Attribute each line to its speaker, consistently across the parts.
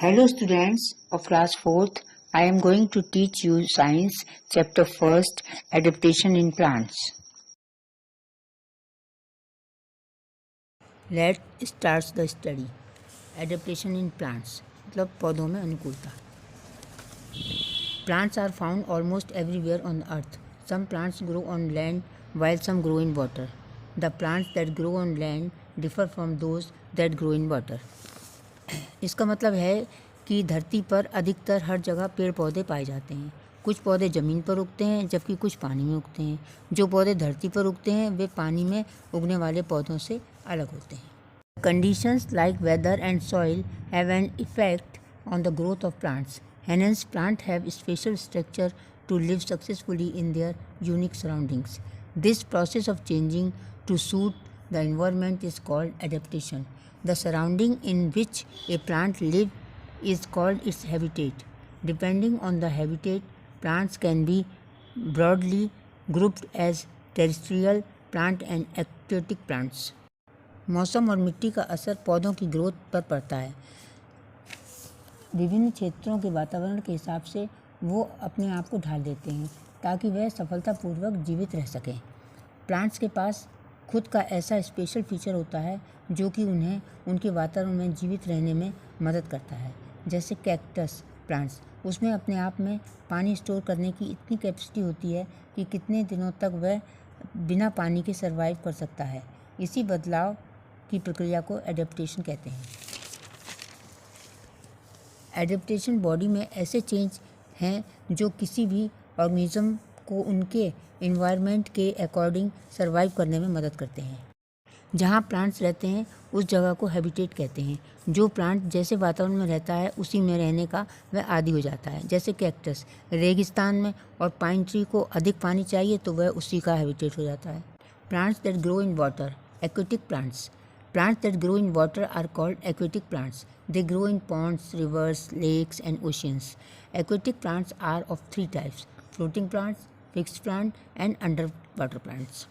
Speaker 1: Hello students of class 4th, I am going to teach you science chapter 1st, adaptation in plants. Let's start the study. Adaptation in plants मतलब पौधों में अनुकूलता. Plants are found almost everywhere on the earth. Some plants grow on land while some grow in water. The plants that grow on land differ from those that grow in water. इसका मतलब है कि धरती पर अधिकतर हर जगह पेड़ पौधे पाए जाते हैं. कुछ पौधे ज़मीन पर उगते हैं जबकि कुछ पानी में उगते हैं. जो पौधे धरती पर उगते हैं वे पानी में उगने वाले पौधों से अलग होते हैं. Conditions like weather and soil have an effect on the growth of plants. Hence, plants have special structure to live successfully in their unique surroundings. This process of changing to suit the environment is called adaptation. The surrounding in which a plant lives is called its habitat. Depending on the habitat, plants can be broadly grouped as terrestrial plant and aquatic plants. मौसम और मिट्टी का असर पौधों की growth पर पड़ता है. विभिन्न क्षेत्रों के वातावरण के हिसाब से वो अपने आप को ढाल देते हैं ताकि वह सफलतापूर्वक जीवित रह सकें. प्लांट्स के पास खुद का ऐसा स्पेशल फीचर होता है जो कि उन्हें उनके वातावरण में जीवित रहने में मदद करता है. जैसे कैक्टस प्लांट्स, उसमें अपने आप में पानी स्टोर करने की इतनी कैपेसिटी होती है कि कितने दिनों तक वह बिना पानी के सर्वाइव कर सकता है. इसी बदलाव की प्रक्रिया को एडेप्टेशन कहते हैं. एडेप्टेशन बॉडी में ऐसे चेंज हैं जो किसी भी ऑर्गेनिज्म को उनके एनवायरनमेंट के अकॉर्डिंग सर्वाइव करने में मदद करते हैं. जहाँ प्लांट्स रहते हैं उस जगह को हैबिटेट कहते हैं. जो प्लांट जैसे वातावरण में रहता है उसी में रहने का वह आदी हो जाता है. जैसे कैक्टस रेगिस्तान में और पाइन ट्री को अधिक पानी चाहिए तो वह उसी का हैबिटेट हो जाता है. Plants that grow in water, aquatic plants. Plants that grow in water are called aquatic plants. They grow in ponds, rivers, lakes and oceans. Aquatic plants are of three types: floating plants, fixed plant and underwater plants.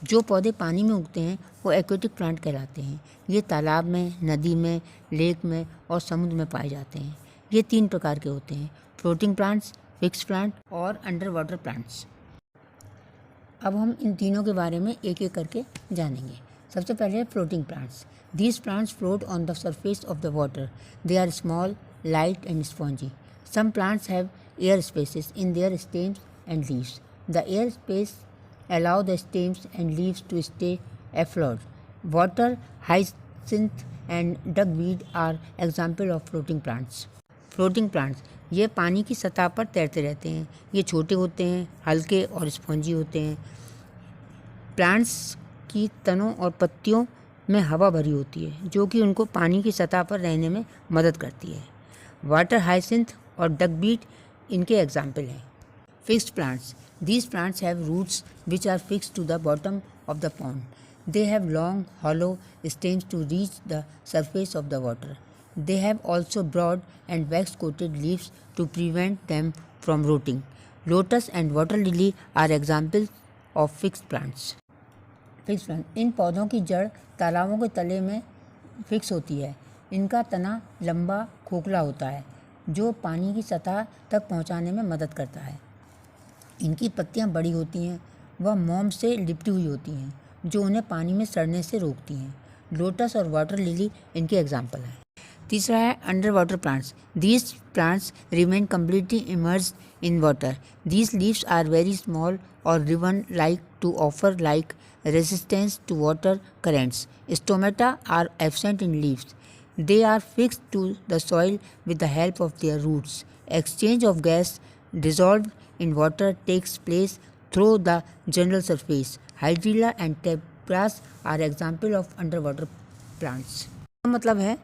Speaker 1: जो पौधे पानी में उगते हैं वो aquatic plant कहलाते हैं. ये तालाब में, नदी में, लेक में और समुद्र में पाए जाते हैं. ये तीन प्रकार के होते हैं: फ्लोटिंग प्लांट्स, फिक्स्ड प्लांट और अंडर वाटर प्लांट्स. अब हम इन तीनों के बारे में एक एक करके जानेंगे. सबसे पहले floating plants. These plants float on the surface of the water. They are small, light and spongy. Some plants have air spaces in their stems and leaves. The air space allow the stems and leaves to stay afloat. Water hyacinth and duckweed are example of floating plants. Floating plants ये पानी की सतह पर तैरते रहते हैं. ये छोटे होते हैं, हल्के और स्पॉन्जी होते हैं. प्लांट्स की तनों और पत्तियों में हवा भरी होती है जो कि उनको पानी की सतह पर रहने में मदद करती है. वाटर हाइसिंथ और डकबीट इनके एग्जाम्पल हैं. Fixed plants. These plants have roots which are fixed to the bottom of the pond. They have long, hollow stems to reach the surface of the water. They have also broad and wax-coated leaves to prevent them from rotting. Lotus and water lily are examples of fixed plants. Fixed plant. इन पौधों की जड़ तालाबों के तले में fix होती है. इनका तना लंबा खोखला होता है जो पानी की सतह तक पहुंचाने में मदद करता है. इनकी पत्तियां बड़ी होती हैं, वह मोम से लिपटी हुई होती हैं जो उन्हें पानी में सड़ने से रोकती हैं. लोटस और वाटर लिली इनके एग्जाम्पल हैं. तीसरा है under water plants. These plants remain completely immersed in water. These leaves are very small और ribbon like to offer like resistance to water currents. Stomata are absent in leaves. They are fixed to the soil with the help of their roots. Exchange of gas dissolved in water takes place through the general surface. Hydrilla and topaz are example of underwater plants. मतलब है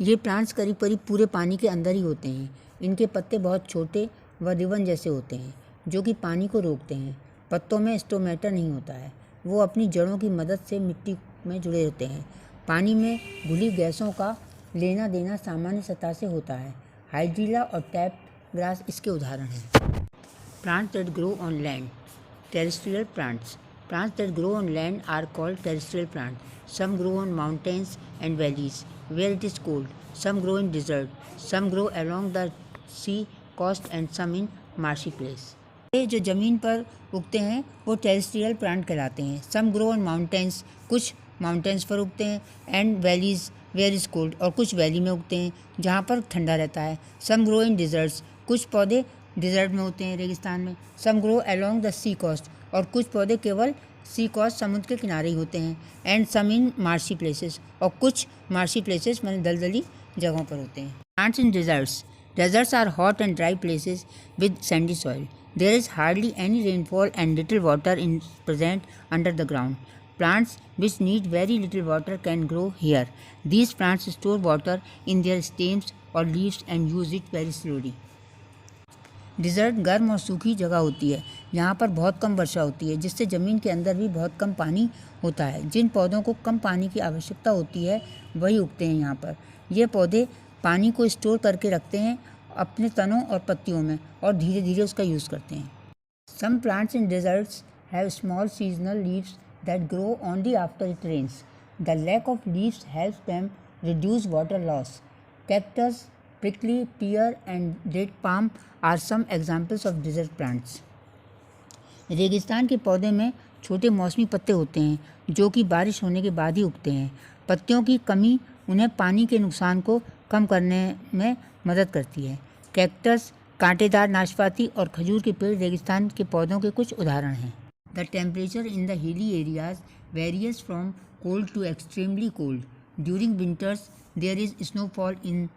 Speaker 1: ये plants करीब करीब पूरे पानी के अंदर ही होते हैं. इनके पत्ते बहुत छोटे व रिबन जैसे होते हैं जो कि पानी को रोकते हैं. पत्तों में स्टोमेटा नहीं होता है. वो अपनी जड़ों की मदद से मिट्टी में जुड़े होते हैं. पानी में घुली गैसों का लेना देना सामान्य सतह से होता है. हाइड्रिला और टैप ग्रास इसके उदाहरण हैं. Plants that grow on land. Terrestrial plants. Plants that grow on land are called terrestrial plants. Some grow on mountains and valleys. where it is cold. Some grow in desert. Some grow along the sea coast and some in marshy place. ये जो ज़मीन पर उगते हैं वो terrestrial plant कहलाते हैं. Some grow on mountains, कुछ माउंटेन्स पर उगते हैं. And valleys where is cold, और कुछ वैली में उगते हैं जहाँ पर ठंडा रहता है. सम ग्रो इन डिज़र्ट्स, कुछ पौधे डिज़र्ट में होते हैं, रेगिस्तान में. Some grow along the sea coast, और कुछ पौधे केवल सी कोस्ट समुद्र के किनारे ही होते हैं. And some in marshy places, और कुछ मार्शी प्लेसेस माने दलदली जगहों पर होते हैं. Plants in desserts. Deserts are hot and dry places with sandy soil. There is hardly any rainfall and little water is present under the ground. Plants which need very little water can grow here. These plants store water in their stems or leaves and use it very slowly. Desert गर्म और सूखी जगह होती है. यहाँ पर बहुत कम वर्षा होती है, जिससे ज़मीन के अंदर भी बहुत कम पानी होता है. जिन पौधों को कम पानी की आवश्यकता होती है वही उगते हैं यहाँ पर. ये पौधे पानी को स्टोर करके रखते हैं अपने तनों और पत्तियों में और धीरे धीरे उसका यूज़ करते हैं. Some plants in deserts have small seasonal leaves that grow only after it rains. The lack of leaves helps them reduce water loss. Cactus, prickly pear and date palm are some examples of desert plants. रेगिस्तान के पौधे में छोटे मौसमी पत्ते होते हैं जो कि बारिश होने के बाद ही उगते हैं. पत्तियों की कमी उन्हें पानी के नुकसान को कम करने में मदद करती है. कैक्टस, कांटेदार नाशपाती और खजूर के पेड़ रेगिस्तान के पौधों के कुछ उदाहरण हैं. The temperature in the hilly areas varies from cold to extremely cold. During winters there is snowfall in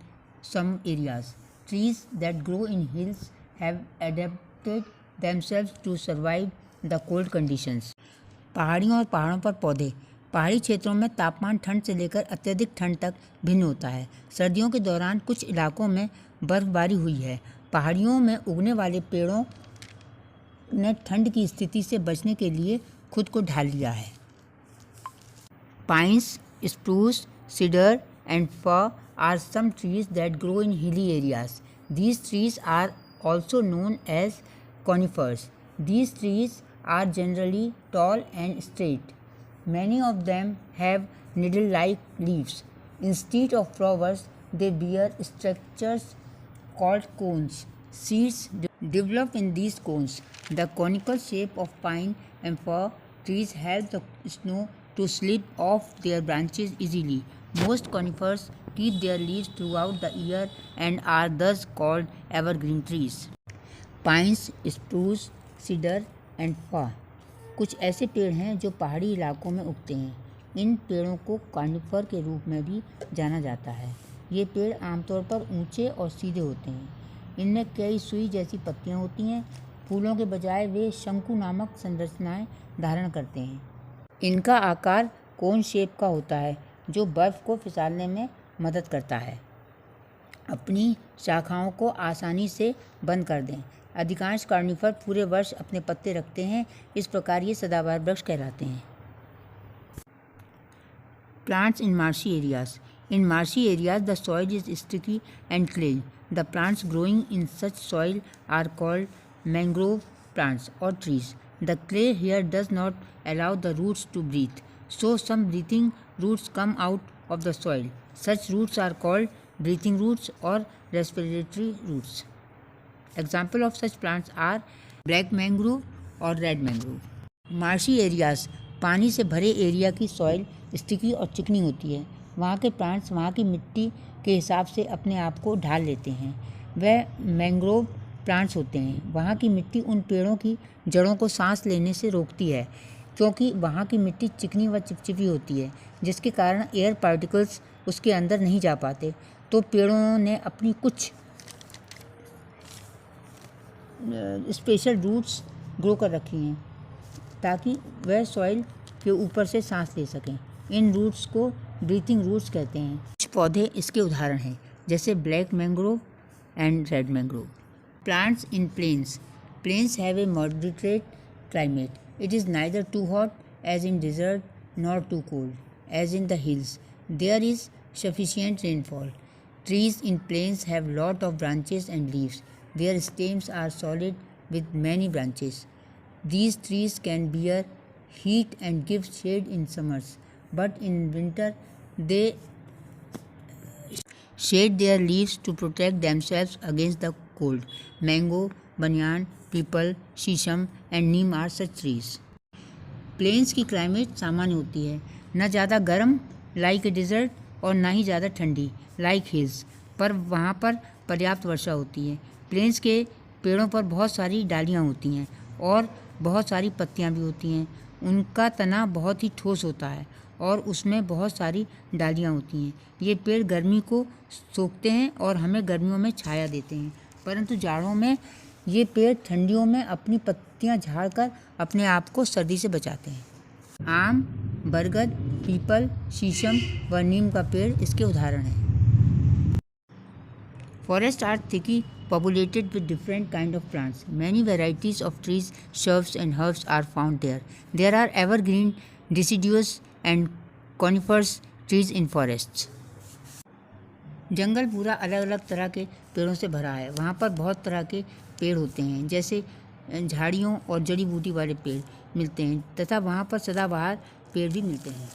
Speaker 1: some areas. Trees that grow in hills have adapted themselves to survive the cold conditions. पहाड़ियों और पहाड़ों पर पौधे. पहाड़ी क्षेत्रों में तापमान ठंड से लेकर अत्यधिक ठंड तक भिन्न होता है. सर्दियों के दौरान कुछ इलाकों में बर्फबारी हुई है. पहाड़ियों में उगने वाले पेड़ों ने ठंड की स्थिति से बचने के लिए खुद को ढाल लिया है. Pines, spruce, cedar and fir are some trees that grow in hilly areas. These trees are also known as conifers. These trees are generally tall and straight. Many of them have needle-like leaves. Instead of flowers, they bear structures called cones. Seeds develop in these cones. The conical shape of pine and fir trees help the snow to slip off their branches easily. Most conifers keep their leaves throughout the year and are thus called evergreen trees. Pines, spruce, cedar and fir कुछ ऐसे पेड़ हैं जो पहाड़ी इलाकों में उगते हैं. इन पेड़ों को कॉनिफर के रूप में भी जाना जाता है. ये पेड़ आमतौर पर ऊंचे और सीधे होते हैं. इनमें कई सुई जैसी पत्तियां होती हैं. फूलों के बजाय वे शंकु नामक संरचनाएं धारण करते हैं. इनका आकार कोन शेप का होता है जो बर्फ़ को फिसलने में मदद करता है. अपनी शाखाओं को आसानी से बंद कर दें. अधिकांश कॉनिफर पूरे वर्ष अपने पत्ते रखते हैं. इस प्रकार ये सदाबहार वृक्ष कहलाते हैं. Plants in marshy areas. In marshy areas the soil is sticky and clay. The plants growing in such soil are called mangrove plants और trees. The clay here does not allow the roots to breathe, so some breathing roots come out of the soil. Such roots are called breathing roots or respiratory roots. Example of such plants are black mangrove और red mangrove. Marshy areas पानी से भरे area की soil sticky और चिकनी होती है. वहाँ के प्लांट्स वहाँ की मिट्टी के हिसाब से अपने आप को ढाल लेते हैं. वह मैंग्रोव प्लांट्स होते हैं. वहाँ की मिट्टी उन पेड़ों की जड़ों को सांस लेने से रोकती है क्योंकि वहाँ की मिट्टी चिकनी व चिपचिपी होती है, जिसके कारण एयर पार्टिकल्स उसके अंदर नहीं जा पाते. तो पेड़ों ने अपनी कुछ स्पेशल रूट्स ग्रो कर रखी हैं ताकि वह सॉइल के ऊपर से सांस ले सकें. इन रूट्स को ब्रीथिंग रूट्स कहते हैं. कुछ पौधे इसके उदाहरण हैं जैसे black mangrove and red mangrove. Plants in plains. Plains have a moderate climate. It is neither too hot as in desert nor too cold as in the hills. There is sufficient rainfall. Trees in plains have lot of branches and leaves. Their stems are solid with many branches. These trees can bear heat and give shade in summers, but in winter they shed their leaves to protect themselves against the cold. Mango, banyan, peepal, shisham and neem are such trees. Plains की climate सामान्य होती है, न ज़्यादा गर्म like a dessert और ना ही ज़्यादा ठंडी लाइक हिल्स, पर वहाँ पर पर्याप्त वर्षा होती है। प्लेन्स के पेड़ों पर बहुत सारी डालियाँ होती हैं और बहुत सारी पत्तियाँ भी होती हैं। उनका तना बहुत ही ठोस होता है और उसमें बहुत सारी डालियाँ होती हैं। ये पेड़ गर्मी को सोखते हैं और हमें गर्मियों में छाया देते हैं, परंतु जाड़ों में ये पेड़ ठंडियों में अपनी पत्तियाँ झाड़कर अपने आप को सर्दी से बचाते हैं। आम, बरगद, पीपल, शीशम व नीम का पेड़ इसके उदाहरण हैं। Forests are thickly populated with different kind of plants. Many varieties of trees, shrubs and herbs are found there. There are evergreen, deciduous and coniferous trees in forests. जंगल पूरा अलग अलग तरह के पेड़ों से भरा है। वहाँ पर बहुत तरह के पेड़ होते हैं, जैसे झाड़ियों और जड़ी बूटी वाले पेड़ मिलते हैं तथा वहाँ पर सदाबहार पेड़ भी मिलते हैं।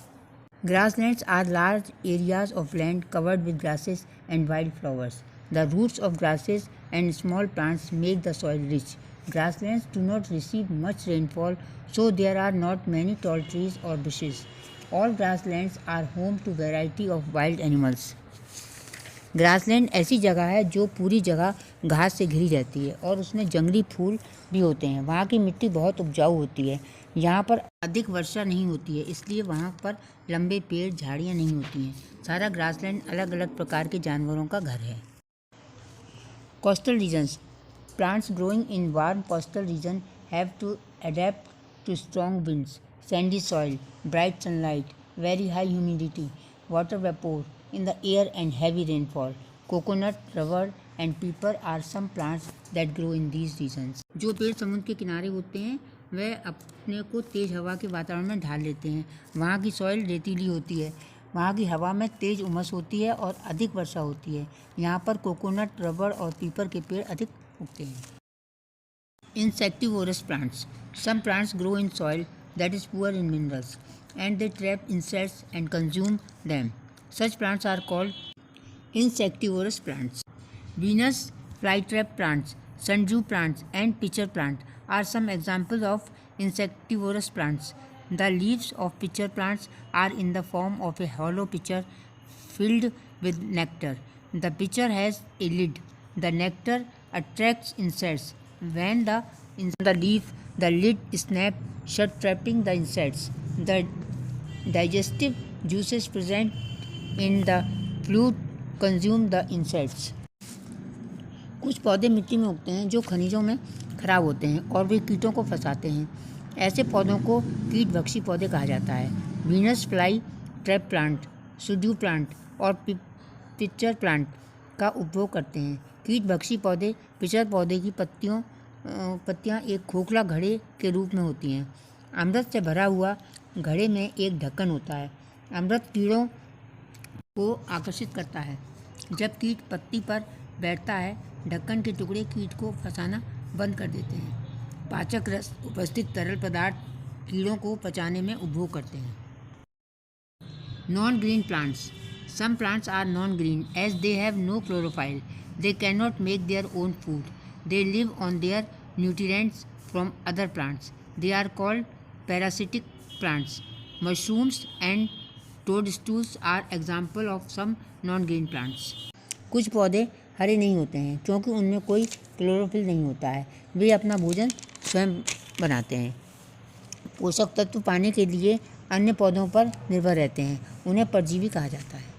Speaker 1: Grasslands are large areas of land covered with grasses and wildflowers. The roots of grasses and small plants make the soil rich. Grasslands do not receive much rainfall, so there are not many tall trees or bushes. All grasslands are home to variety of wild animals. Grassland ऐसी जगह है जो पूरी जगह घास से घिरी रहती है और उसमें जंगली फूल भी होते हैं। वहाँ की मिट्टी बहुत उपजाऊ होती है। यहाँ पर अधिक वर्षा नहीं होती है, इसलिए वहाँ पर लंबे पेड़ झाड़ियाँ नहीं होती हैं। सारा ग्रासलैंड अलग अलग प्रकार के जानवरों का घर है। Coastal regions. Plants growing in warm coastal region have to adapt to strong winds, sandy soil, bright sunlight, very high humidity, water vapor in the air and heavy rainfall. Coconut, rubber and pepper are some plants that grow in these regions. जो पेड़ समुद्र के किनारे होते हैं वह अपने को तेज हवा के वातावरण में ढाल लेते हैं। वहाँ की सॉइल रेतीली होती है, वहाँ की हवा में तेज उमस होती है और अधिक वर्षा होती है। यहाँ पर कोकोनट, रबर और पीपर के पेड़ अधिक उगते हैं। Insectivorous plants. Some plants grow in soil that is poor in minerals and they trap insects and consume them. Such plants are called insectivorous plants. Venus flytrap plants, sundew plants and pitcher plant are some examples of insectivorous plants. The leaves of pitcher plants are in the form of a hollow pitcher filled with nectar. The pitcher has a lid. The nectar attracts insects. When the leaf, the lid snaps shut, trapping the insects. The digestive juices present in the fluid consume the insects. कुछ पौधे मिट्टी में उगते हैं जो खनिजों में खराब होते हैं और वे कीटों को फंसाते हैं। ऐसे पौधों को कीटभक्षी पौधे कहा जाता है। Venus fly trap plant, sundew plant और पिचर प्लांट का उपभोग करते हैं। कीटभक्षी पौधे पिचर पौधे की पत्तियां एक खोखला घड़े के रूप में होती हैं। अमृत से भरा हुआ घड़े में एक ढक्कन होता है। अमृत कीड़ों को आकर्षित करता है। जब कीट पत्ती पर बैठता है, ढक्कन के टुकड़े कीट को फंसाना बंद कर देते हैं। पाचक रस उपस्थित तरल पदार्थ कीड़ों को पचाने में उपभोग करते हैं। Non green plants. Some plants are non-green as they have no chlorophyll. They cannot make their own food. They live on their nutrients from other plants. They are called parasitic plants. Mushrooms and toadstools are example of some non-green plants. कुछ पौधे हरे नहीं होते हैं क्योंकि उनमें कोई chlorophyll नहीं होता है। वे अपना भोजन स्वयं बनाते हैं। पोषक तत्व पाने के लिए अन्य पौधों पर निर्भर रहते हैं। उन्हें परजीवी कहा जाता है।